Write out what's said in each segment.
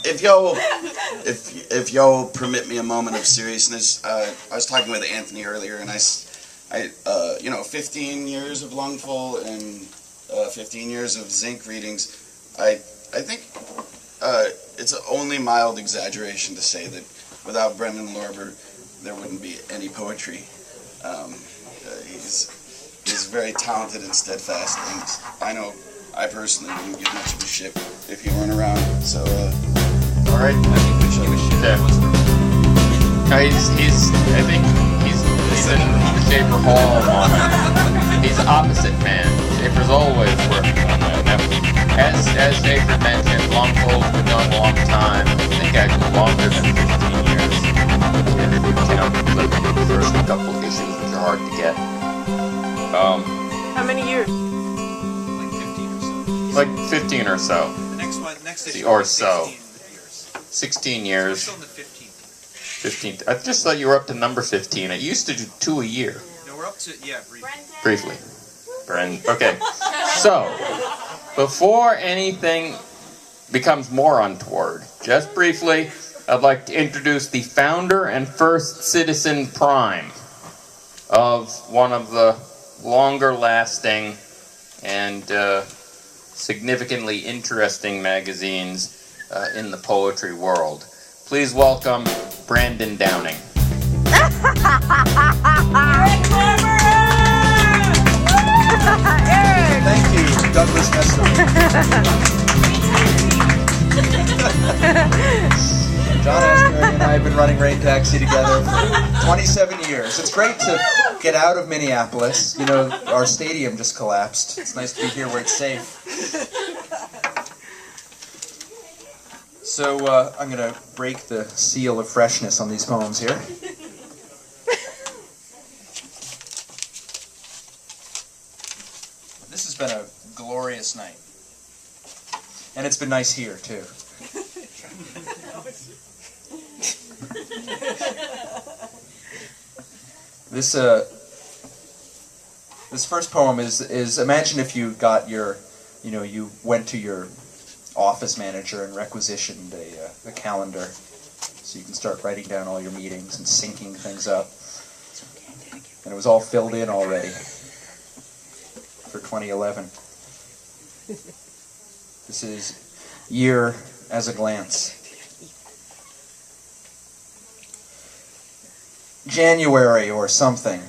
if y'all permit me a moment of seriousness, I was talking with Anthony earlier, and 15 years of Lungfull and 15 years of Zinc readings, I think it's only mild exaggeration to say that without Brendan Lorber, there wouldn't be any poetry. He's very talented and steadfast, and I know I personally wouldn't give much of a shit if he weren't around. So, all right, I think we should. I think he's in the Schaefer Hall moment. He's the opposite man. Schaefer's always working on that. As Schaefer mentioned, Lungfull's been going a long time. I think actually longer than 15 years. And if you count the first couple issues, which are hard to get. How many years? Like 15 or so. The next issue or is so. 16 years. 16 years. We're still in the 15th. 15th. I just thought you were up to number 15. I used to do 2 a year. No, we're up to, Briefly. Okay. So, before anything becomes more untoward, just briefly, I'd like to introduce the founder and first citizen prime of one of the longer lasting and significantly interesting magazines in the poetry world. Please welcome Brandon Downing. Thank you, Douglas Nestor. John Asbury and I have been running Rain Taxi together for 27 years. It's great to get out of Minneapolis. You know, our stadium just collapsed. It's nice to be here where it's safe. So I'm going to break the seal of freshness on these poems here. This has been a glorious night. And it's been nice here, too. This first poem is imagine if you got you went to your office manager and requisitioned a calendar so you can start writing down all your meetings and syncing things up. And it was all filled in already for 2011. This is Year as a Glance. January or something.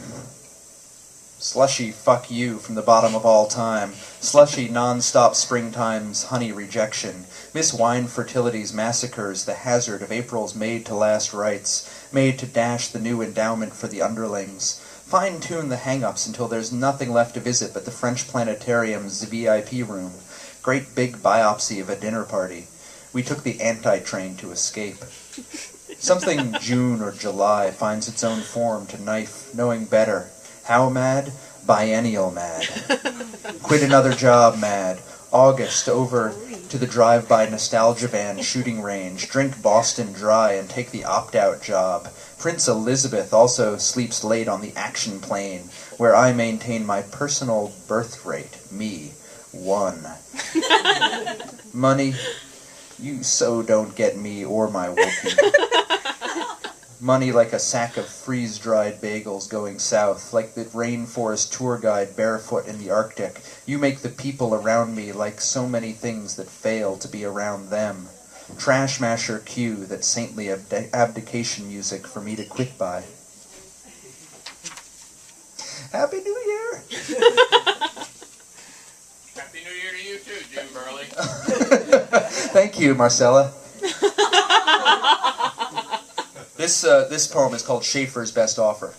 Slushy fuck you from the bottom of all time. Slushy non-stop springtime's honey rejection. Miss Wine Fertility's massacres, the hazard of April's made-to-last rites, made to dash the new endowment for the underlings. Fine-tune the hang-ups until there's nothing left to visit but the French Planetarium's VIP room. Great big biopsy of a dinner party. We took the anti-train to escape. Something June or July finds its own form to knife, knowing better. How mad? Biennial mad. Quit another job mad. August over to the drive-by nostalgia band shooting range. Drink Boston dry and take the opt-out job. Prince Elizabeth also sleeps late on the action plane, where I maintain my personal birth rate. Me. 1. Money, you so don't get me or my Wookiee. Money like a sack of freeze-dried bagels going south, like the rainforest tour guide barefoot in the Arctic. You make the people around me like so many things that fail to be around them. Trash masher cue that saintly abdication music for me to quit by. Happy New Year! Happy New Year to you too, Jim Burley. Thank you, Marcella. This poem is called Schaefer's Best Offer.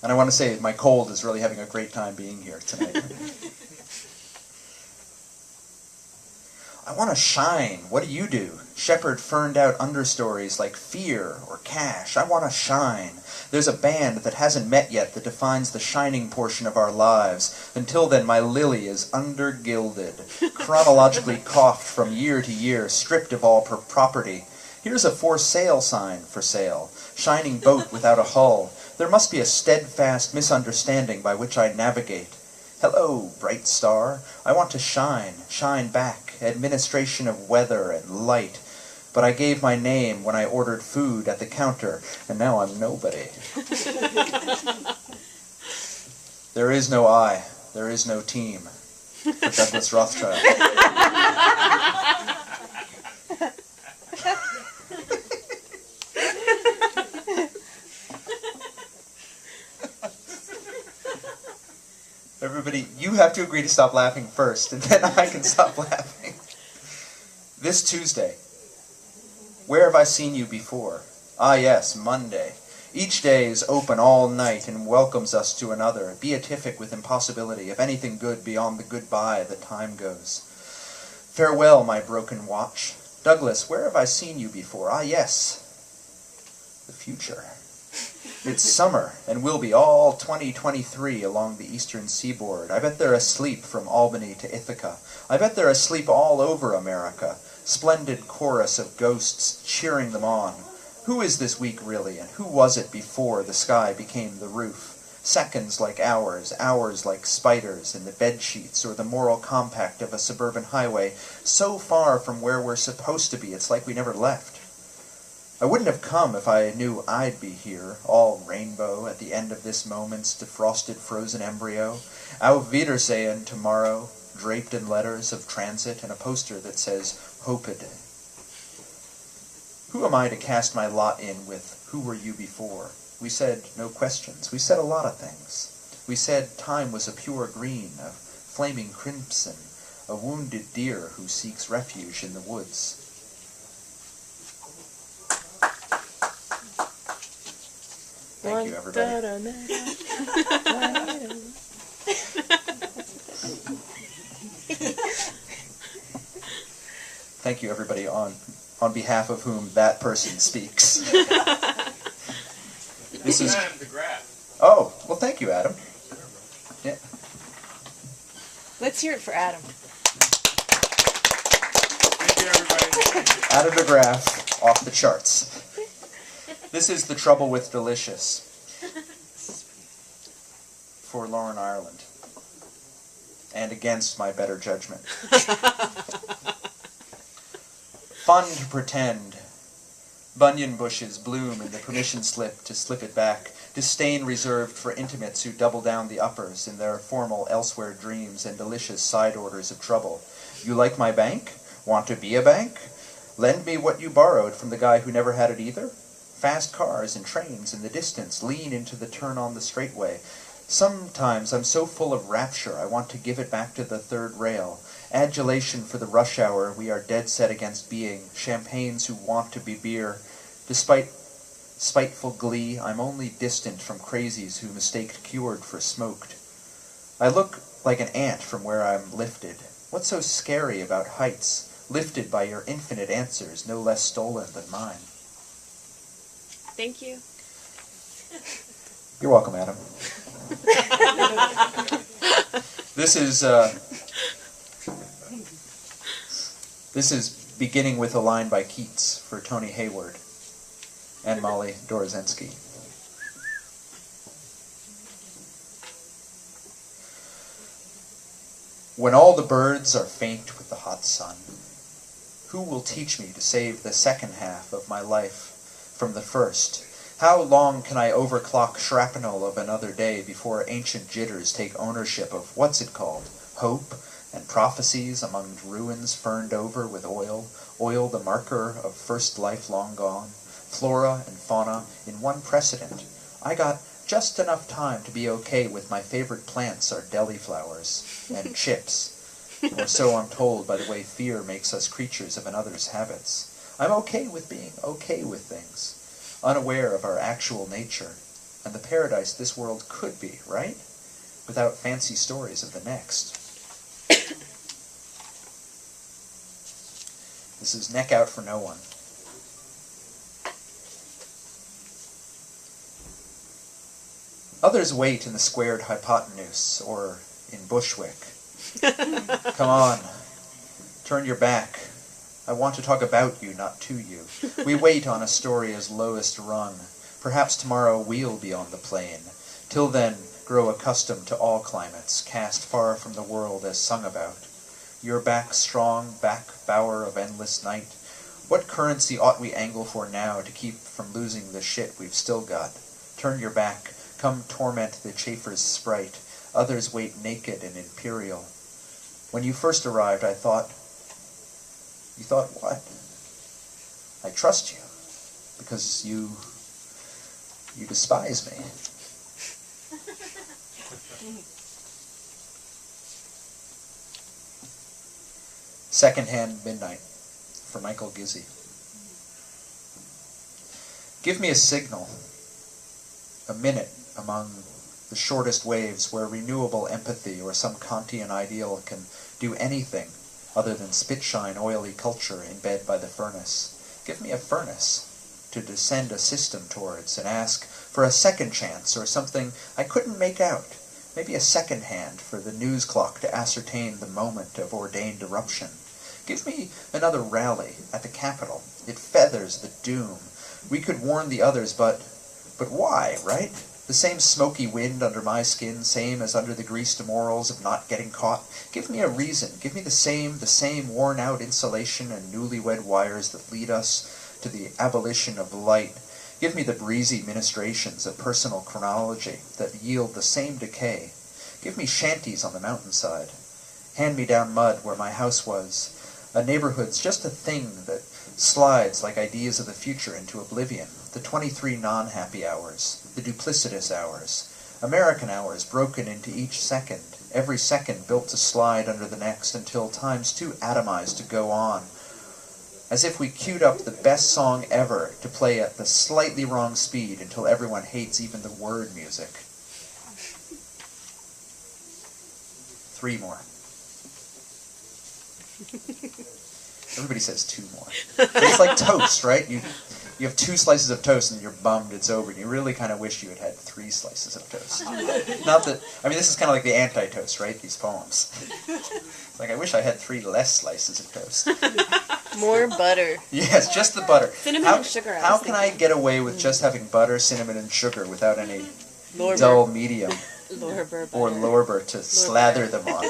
And I want to say my cold is really having a great time being here tonight. I want to shine. What do you do? Shepherd ferned out understories like fear or cash. I want to shine. There's a band that hasn't met yet that defines the shining portion of our lives. Until then, my lily is undergilded, chronologically coughed from year to year, stripped of all property. Here's a for sale sign for sale. Shining boat without a hull. There must be a steadfast misunderstanding by which I navigate. Hello, bright star. I want to shine, shine back, administration of weather and light. But I gave my name when I ordered food at the counter, and now I'm nobody. There is no I, there is no team. For Douglas Rothschild. Everybody, you have to agree to stop laughing first, and then I can stop laughing. This Tuesday. Where have I seen you before? Ah yes, Monday. Each day is open all night and welcomes us to another, beatific with impossibility, if anything good beyond the goodbye that time goes. Farewell, my broken watch. Douglas, where have I seen you before? Ah yes, the future. It's summer, and will be all 2023 along the eastern seaboard. I bet they're asleep from Albany to Ithaca. I bet they're asleep all over America. Splendid chorus of ghosts cheering them on. Who is this week really, and who was it before the sky became the roof? Seconds like hours, hours like spiders in the bedsheets or the moral compact of a suburban highway, so far from where we're supposed to be, it's like we never left. I wouldn't have come if I knew I'd be here, all rainbow at the end of this moment's defrosted frozen embryo. Auf Wiedersehen tomorrow, draped in letters of transit and a poster that says, Hoped. Who am I to cast my lot in with, who were you before? We said no questions. We said a lot of things. We said time was a pure green, a flaming crimson, a wounded deer who seeks refuge in the woods. Thank you, everybody. Thank you, everybody, on behalf of whom that person speaks. This is Adam DeGraff. Oh, well, thank you, Adam. Yeah. Let's hear it for Adam. Thank you, everybody. Adam DeGraff, off the charts. This is The Trouble with Delicious for Lauren Ireland, and against my better judgment. Fun to pretend. Bunyan bushes bloom in the permission slip to slip it back. Disdain reserved for intimates who double down the uppers in their formal elsewhere dreams and delicious side orders of trouble. You like my bank? Want to be a bank? Lend me what you borrowed from the guy who never had it either? Fast cars and trains in the distance lean into the turn on the straightway. Sometimes I'm so full of rapture I want to give it back to the third rail. Adulation for the rush hour we are dead set against being. Champagnes who want to be beer. Despite spiteful glee, I'm only distant from crazies who mistake cured for smoked. I look like an ant from where I'm lifted. What's so scary about heights? Lifted by your infinite answers, no less stolen than mine. Thank you. You're welcome, Adam. This is beginning with a line by Keats for Tony Hayward and Molly Dorozensky. When all the birds are faint with the hot sun, who will teach me to save the second half of my life from the first? How long can I overclock shrapnel of another day before ancient jitters take ownership of what's it called? Hope and prophecies among ruins ferned over with oil the marker of first life long gone, flora and fauna in one precedent. I got just enough time to be okay with my favorite plants are deli flowers and chips, or so I'm told by the way fear makes us creatures of another's habits. I'm okay with being okay with things, unaware of our actual nature, and the paradise this world could be, right? Without fancy stories of the next. This is Neck Out for No One. Others wait in the squared hypotenuse, or in Bushwick. Come on, turn your back. I want to talk about you, not to you. We wait on Astoria's lowest rung. Perhaps tomorrow we'll be on the plane. Till then, grow accustomed to all climates, cast far from the world as sung about. Your back strong, back bower of endless night. What currency ought we angle for now to keep from losing the shit we've still got? Turn your back, come torment the chafer's sprite. Others wait naked and imperial. When you first arrived, I thought... You thought what? I trust you, because you despise me. Secondhand Midnight, for Michael Gizzi. Give me a signal, a minute among the shortest waves where renewable empathy or some Kantian ideal can do anything other than spit-shine oily culture in bed by the furnace. Give me a furnace to descend a system towards and ask for a second chance or something I couldn't make out. Maybe a second hand for the news clock to ascertain the moment of ordained eruption. Give me another rally at the Capitol. It feathers the doom. We could warn the others, but why, right? The same smoky wind under my skin, same as under the greased morals of not getting caught. Give me a reason. Give me the same worn-out insulation and newlywed wires that lead us to the abolition of light. Give me the breezy ministrations of personal chronology that yield the same decay. Give me shanties on the mountainside. Hand-me-down mud where my house was. A neighborhood's just a thing that slides like ideas of the future into oblivion. The 23 non-happy hours, the duplicitous hours, American hours broken into each second, every second built to slide under the next until time's too atomized to go on. As if we queued up the best song ever to play at the slightly wrong speed until everyone hates even the word music. 3 more. Everybody says 2 more. It's like toast, right? You have 2 slices of toast and you're bummed it's over. And you really kind of wish you had 3 slices of toast. Not that, I mean, this is kind of like the anti-toast, right? These poems. It's like, I wish I had 3 less slices of toast. More butter. Yes, just the butter. Cinnamon and sugar. How can I get away with just having butter, cinnamon, and sugar without any Lorber. dull medium Lorber or butter. Lorber to slather them on?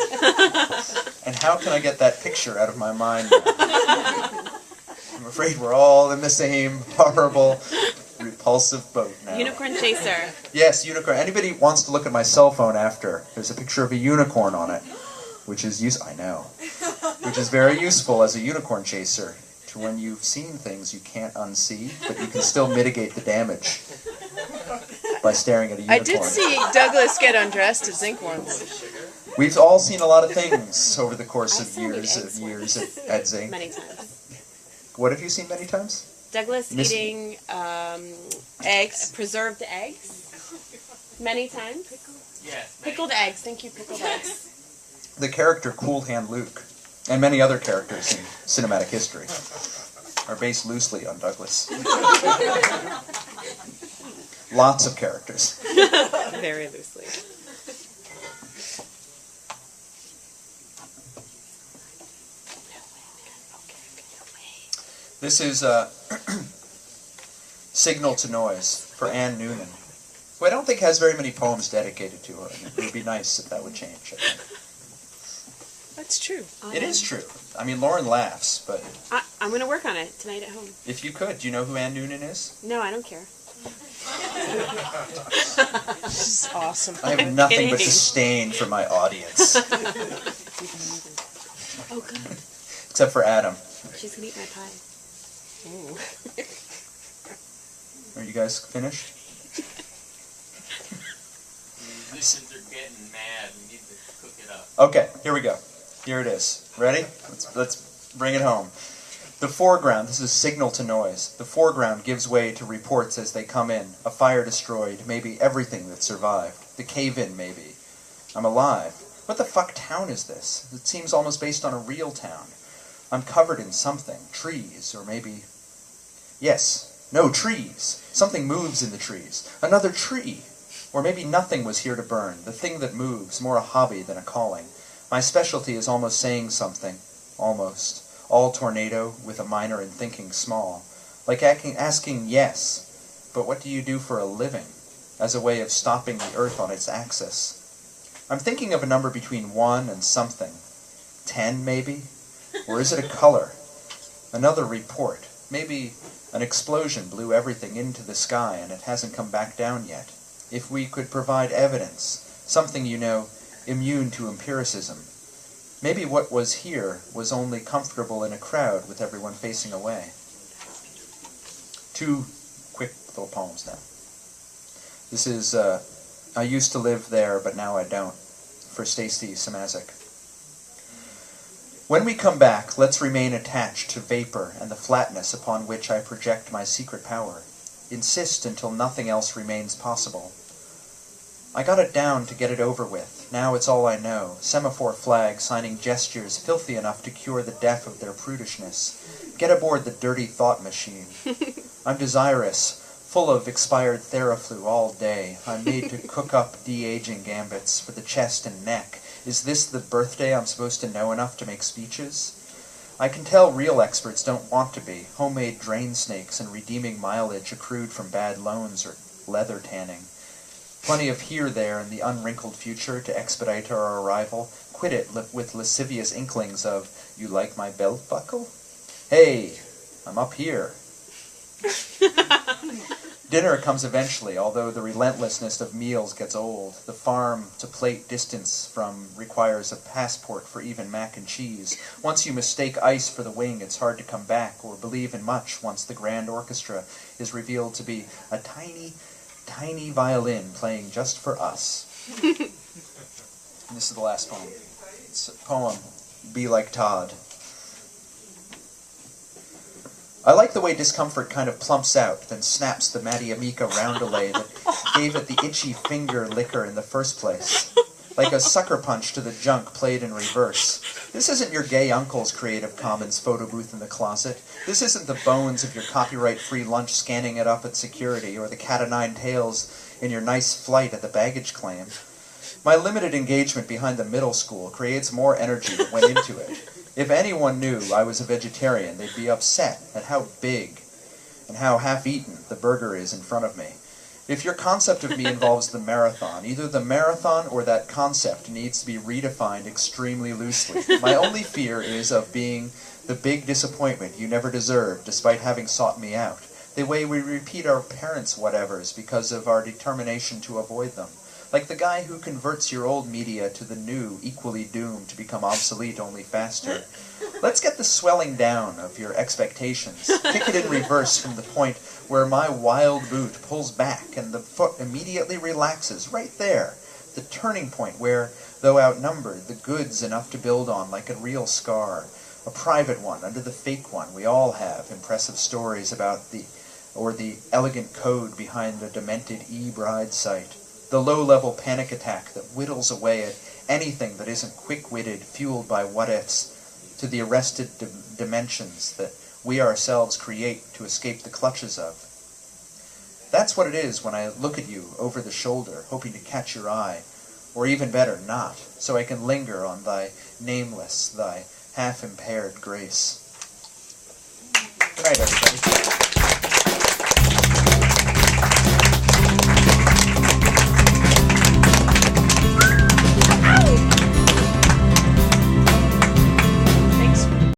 And how can I get that picture out of my mind now? I'm afraid we're all in the same horrible, repulsive boat now. Unicorn chaser. Yes, unicorn. Anybody wants to look at my cell phone after? There's a picture of a unicorn on it, which is I know, which is very useful as a unicorn chaser to when you've seen things you can't unsee, but you can still mitigate the damage by staring at a unicorn. I did see Douglas get undressed at Zinc once. We've all seen a lot of things over the course I of saw him eat years eggs and years once. at Zinc. Many times. What have you seen many times? Douglas Miss- eating eggs, preserved eggs. Many times. Yes. Pickled eggs. Thank you, pickled eggs. The character Cool Hand Luke, and many other characters in cinematic history, are based loosely on Douglas. Lots of characters. Very loosely. This is Signal to Noise for Anne Noonan, who I don't think has very many poems dedicated to her. And it would be nice if that would change, I think. That's true. It is true. I mean, Lauren laughs, but I'm going to work on it tonight at home. if you could, do you know who Anne Noonan is? No, I don't care. This is awesome. I have I'm nothing but kidding. disdain for my audience, Oh, good. except for Adam. She's going to eat my pie. Ooh. Are you guys finished? Musicians are getting mad. We need to cook it up. Okay, here we go. Here it is. Ready? Let's bring it home. The foreground, this is Signal to Noise. The foreground gives way to reports as they come in. A fire destroyed, maybe everything that survived. The cave-in, maybe. I'm alive. What the fuck town is this? It seems almost based on a real town. I'm covered in something. Trees, or maybe... Yes. No, trees. Something moves in the trees. Another tree. Or maybe nothing was here to burn. The thing that moves, more a hobby than a calling. My specialty is almost saying something. Almost. All tornado, with a minor in thinking small. Like asking yes, but what do you do for a living? as a way of stopping the Earth on its axis. I'm thinking of a number between 1 and something. 10, maybe? Or is it a color? Another report. Maybe an explosion blew everything into the sky and it hasn't come back down yet. If we could provide evidence, something, immune to empiricism. Maybe what was here was only comfortable in a crowd with everyone facing away. 2 quick little poems now. This is, I used to live there, but now I don't, for Stacy Samazik. When we come back, let's remain attached to vapor and the flatness upon which I project my secret power. Insist until nothing else remains possible. I got it down to get it over with. Now it's all I know. Semaphore flag signing gestures filthy enough to cure the deaf of their prudishness. Get aboard the dirty thought machine. I'm desirous, full of expired Theraflu all day. I'm made to cook up de-aging gambits for the chest and neck. Is this the birthday I'm supposed to know enough to make speeches? I can tell real experts don't want to be. Homemade drain snakes and redeeming mileage accrued from bad loans or leather tanning. Plenty of here, there, and the unwrinkled future to expedite our arrival. Quit it with lascivious inklings of, you like my belt buckle? Hey, I'm up here. Dinner comes eventually, although the relentlessness of meals gets old. The farm-to-plate distance from requires a passport for even mac and cheese. Once you mistake ice for the wing, it's hard to come back or believe in much once the grand orchestra is revealed to be a tiny, tiny violin playing just for us. And this is the last poem. It's a poem, Be Like Todd. I like the way discomfort kind of plumps out, then snaps the Matty Amica roundelay that gave it the itchy finger liquor in the first place. Like a sucker punch to the junk played in reverse. This isn't your gay uncle's Creative Commons photo booth in the closet. This isn't the bones of your copyright-free lunch scanning it up at security, or the cat-o'-nine-tails in your nice flight at the baggage claim. My limited engagement behind the middle school creates more energy that went into it. If anyone knew I was a vegetarian, they'd be upset at how big and how half-eaten the burger is in front of me. If your concept of me involves the marathon, either the marathon or that concept needs to be redefined extremely loosely. My only fear is of being the big disappointment you never deserved, despite having sought me out. The way we repeat our parents' whatevers because of our determination to avoid them. Like the guy who converts your old media to the new, equally doomed to become obsolete only faster. Let's get the swelling down of your expectations. Kick it in reverse from the point where my wild boot pulls back and the foot immediately relaxes, right there. The turning point where, though outnumbered, the good's enough to build on like a real scar. A private one under the fake one. We all have impressive stories about the elegant code behind a demented e-bride site. The low-level panic attack that whittles away at anything that isn't quick-witted, fueled by what-ifs, to the arrested dimensions that we ourselves create to escape the clutches of. That's what it is when I look at you over the shoulder, hoping to catch your eye, or even better, not, so I can linger on thy nameless, thy half-impaired grace. Good night, everybody.